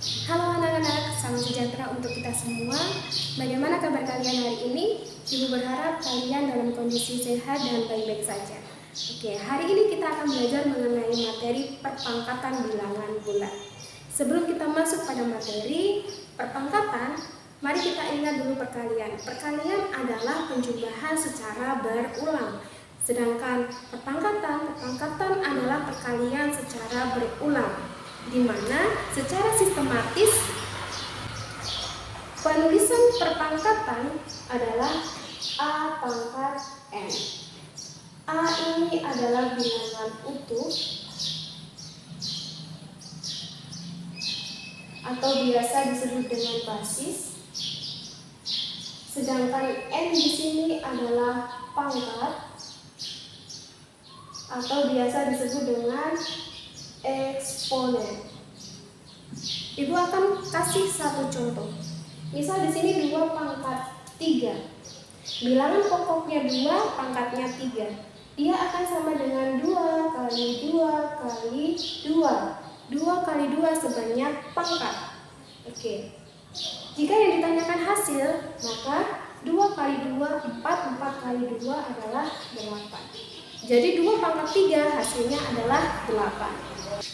Halo anak-anak, salam sejahtera untuk kita semua. Bagaimana kabar kalian hari ini? Ibu berharap kalian dalam kondisi sehat dan baik-baik saja. Oke, hari ini kita akan belajar mengenai materi perpangkatan bilangan bulat. Sebelum kita masuk pada materi perpangkatan, mari kita ingat dulu perkalian. Perkalian adalah penjumlahan secara berulang. Sedangkan perpangkatan adalah perkalian secara berulang, di mana secara sistematis penulisan perpangkatan adalah A pangkat N. A ini adalah bilangan utuh atau biasa disebut dengan basis. Sedangkan N di sini adalah pangkat atau biasa disebut dengan eksponen. Ibu akan kasih satu contoh. Misal di sini 2 pangkat 3. Bilangan pokoknya 2, pangkatnya 3. Dia akan sama dengan 2 kali 2 kali 2. 2 kali 2 sebanyak pangkat. Oke. Jika yang ditanyakan hasil, maka 2 kali 2 4, 4 kali 2 adalah 8. Jadi 2 pangkat 3 hasilnya adalah 8.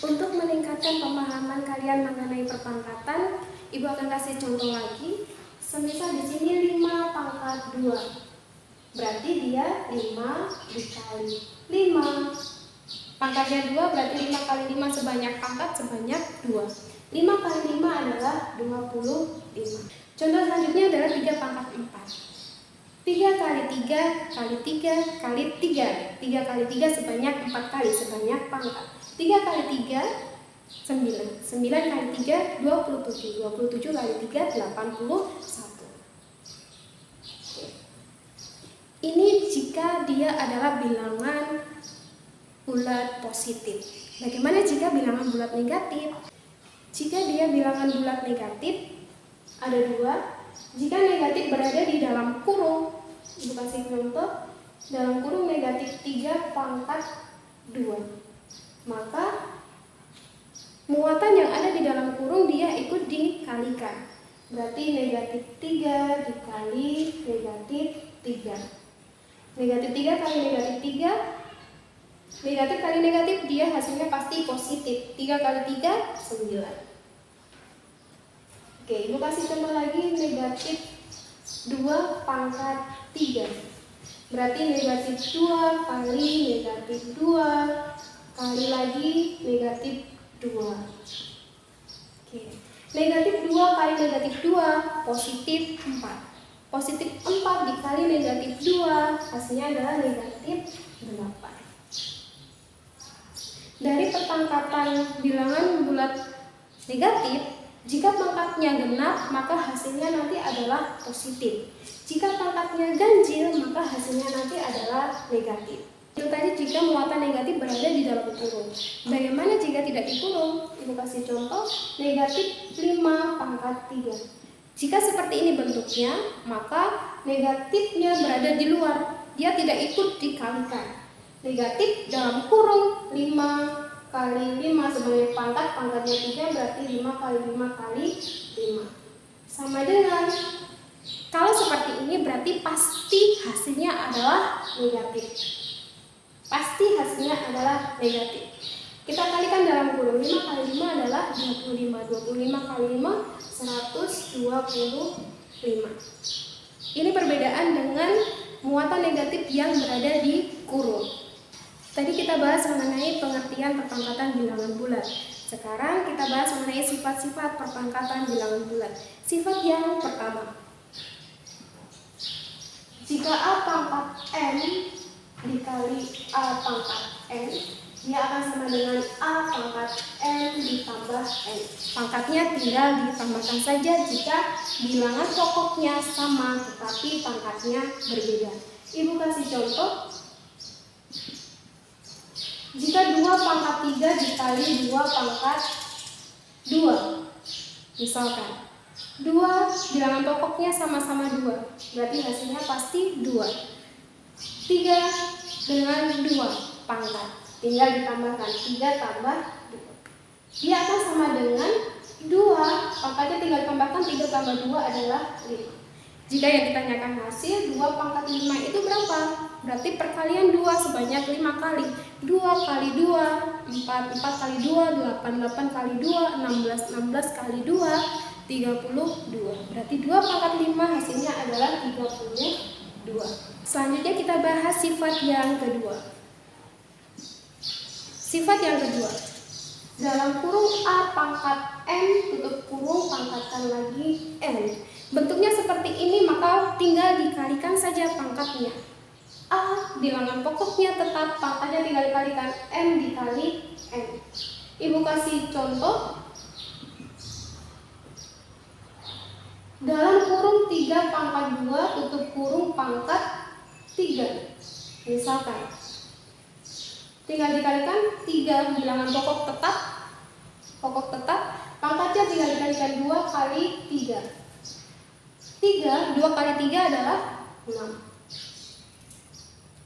Untuk meningkatkan pemahaman kalian mengenai perpangkatan, Ibu akan kasih contoh lagi. Semisal di sini 5 pangkat 2. Berarti dia 5 dikali 5. Pangkatnya 2 berarti 5 kali 5 sebanyak pangkat sebanyak 2. 5 kali 5 adalah 25. Contoh selanjutnya adalah 3 pangkat 4. 3 kali 3 kali 3 kali 3. 3 kali 3 sebanyak 4 kali sebanyak pangkat. 3 kali 3 9. 9 kali 3 27. 27 kali 3 81. Ini jika dia adalah bilangan bulat positif. Bagaimana jika bilangan bulat negatif? Jika dia bilangan bulat negatif, ada 2. Jika negatif berada di dalam kurung, Ibu kasih contoh, dalam kurung negatif 3 pangkat 2. Maka muatan yang ada di dalam kurung dia ikut dikalikan. Berarti negatif 3 dikali negatif 3. Negatif 3 kali negatif 3. Negatif kali negatif dia hasilnya pasti positif. 3 kali 3 9. Oke, Ibu kasih contoh lagi, negatif 2 pangkat 3. Berarti negatif 2 kali negatif 2 kali lagi negatif 2. Oke. Negatif 2 kali negatif 2 positif 4. Positif 4 dikali negatif 2 hasilnya adalah negatif 8. Dari perpangkatan bilangan bulat negatif, jika pangkatnya genap maka hasilnya nanti adalah positif. Jika pangkatnya ganjil maka hasilnya nanti adalah negatif. Itu tadi jika muatan negatif berada di dalam kurung. Bagaimana jika tidak dikurung? Ibu kasih contoh, negatif 5 pangkat 3. Jika seperti ini bentuknya, maka negatifnya berada di luar. Dia tidak ikut dikalikan. Negatif dalam kurung 5 kali 5 sebagai pangkat, pangkatnya 3 berarti 5 kali 5 kali 5. Sama dengan, kalau seperti ini berarti pasti hasilnya adalah negatif. Pasti hasilnya adalah negatif. Kita kalikan dalam kurung, 5 kali 5 adalah 25. 25 kali 5 125. Ini perbedaan dengan muatan negatif yang berada di kurung. Tadi kita bahas mengenai pengertian perpangkatan bilangan bulat. Sekarang kita bahas mengenai sifat-sifat perpangkatan bilangan bulat. Sifat yang pertama, jika A pangkat N dikali A pangkat N, dia akan sama dengan A pangkat N ditambah N. Pangkatnya tinggal ditambahkan saja jika bilangan pokoknya sama tetapi pangkatnya berbeda. Ibu kasih contoh, jika 2 pangkat 3 dikali 2 pangkat 2, misalkan 2 bilangan pokoknya sama-sama 2, berarti hasilnya pasti 2. 3 dengan 2 pangkat, tinggal ditambahkan 3 tambah 2. Dia akan sama dengan 2 3 tambah 2 adalah 5. Jika yang ditanyakan hasil 2 pangkat 5 itu berapa? Berarti perkalian 2 sebanyak 5 kali. 2 kali 2, 4, 4 kali 2, 8, 8 kali 2, 16, 16 kali 2, 32. Berarti 2 pangkat 5 hasilnya adalah 32. Selanjutnya kita bahas sifat yang kedua. Sifat yang kedua. Dalam kurung A pangkat M tutup kurung pangkatkan lagi N. Bentuknya seperti ini, maka tinggal dikalikan saja pangkatnya. A bilangan pokoknya tetap, pangkatnya tinggal dikalikan M dikali N. Ibu kasih contoh. Dalam kurung 3 pangkat 2 tutup kurung pangkat 3. Misalkan tinggal dikalikan 3 bilangan pokok tetap, pangkatnya tinggal dikalikan 2 kali 3. 2 kali 3 adalah 6.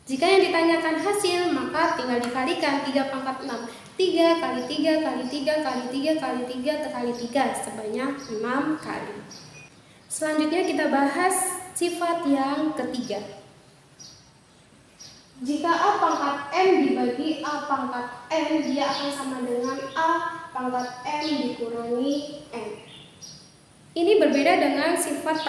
Jika yang ditanyakan hasil, maka tinggal dikalikan 3 pangkat 6. 3 kali 3 kali 3 kali 3 kali 3 kali 3 sebanyak 6 kali. Selanjutnya kita bahas sifat yang ketiga. Jika A pangkat M dibagi A pangkat N, dia akan sama dengan A pangkat M dikurangi N. Ini berbeda dengan sifat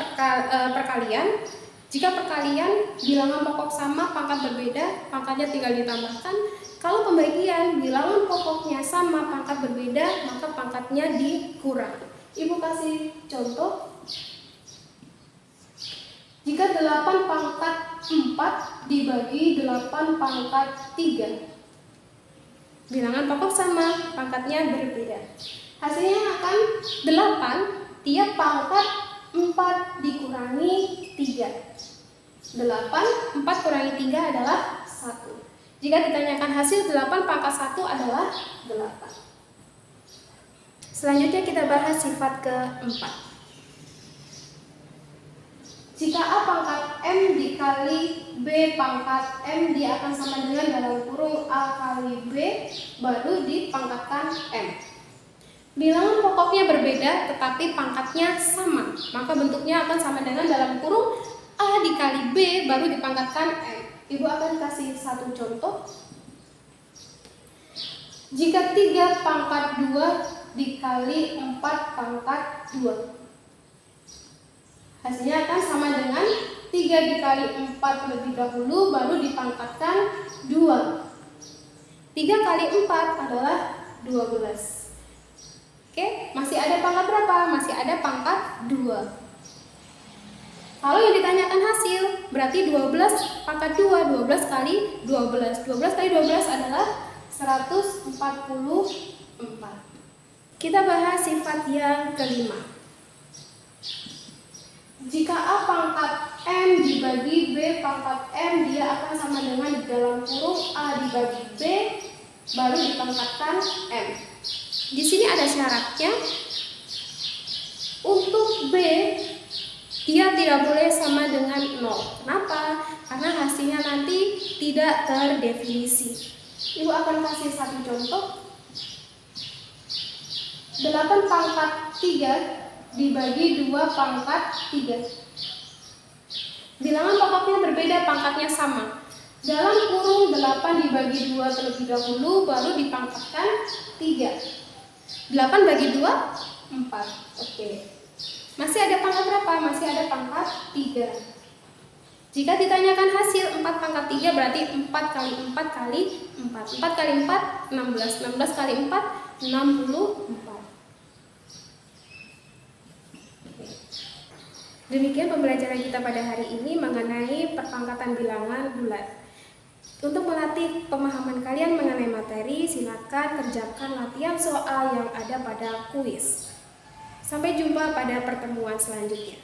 perkalian. Jika perkalian, bilangan pokok sama, pangkat berbeda, pangkatnya tinggal ditambahkan. Kalau pembagian, bilangan pokoknya sama, pangkat berbeda, maka pangkatnya dikurang. Ibu kasih contoh. Jika 8 pangkat 4 dibagi 8 pangkat 3, bilangan pokok sama, pangkatnya berbeda. Hasilnya akan 8 tiap pangkat 4 dikurangi 3. 8, 4 kurangi 3 adalah 1. Jika ditanyakan hasil 8 pangkat 1 adalah 8. Selanjutnya kita bahas sifat keempat. Jika A pangkat M dikali B pangkat M, dia akan sama dengan dalam kurung A kali B, baru dipangkatkan M. Bilangan pokoknya berbeda tetapi pangkatnya sama, maka bentuknya akan sama dengan dalam kurung A dikali B baru dipangkatkan M. Ibu akan kasih satu contoh. Jika 3 pangkat 2 dikali 4 pangkat 2, hasilnya akan sama dengan 3 dikali 4 terlebih dahulu baru dipangkatkan 2. 3 kali 4 adalah 12. Oke, masih ada pangkat berapa? Masih ada pangkat 2. Kalau yang ditanyakan hasil, berarti 12 pangkat 2, 12 kali 12. 12 kali 12 adalah 144. Kita bahas sifat yang kelima. Jika A pangkat M dibagi B pangkat M, dia akan sama dengan dalam kurung A dibagi B, baru dipangkatkan M. Di sini ada syaratnya. Untuk B, dia tidak boleh sama dengan 0. Kenapa? Karena hasilnya nanti tidak terdefinisi. Ibu akan kasih satu contoh. 8 pangkat 3 dibagi 2 pangkat 3. Bilangan pokoknya berbeda, pangkatnya sama. Dalam kurung 8 dibagi 2 terlebih dahulu, baru dipangkatkan 3. 8 bagi 2, 4. Oke. Masih ada pangkat berapa? Masih ada pangkat 3. Jika ditanyakan hasil 4 pangkat 3, berarti 4 kali 4 kali 4. 4 kali 4, 16. 16 kali 4, 64. Demikian pembelajaran kita pada hari ini mengenai perpangkatan bilangan bulat. Untuk melatih pemahaman kalian mengenai materi, silakan kerjakan latihan soal yang ada pada kuis. Sampai jumpa pada pertemuan selanjutnya.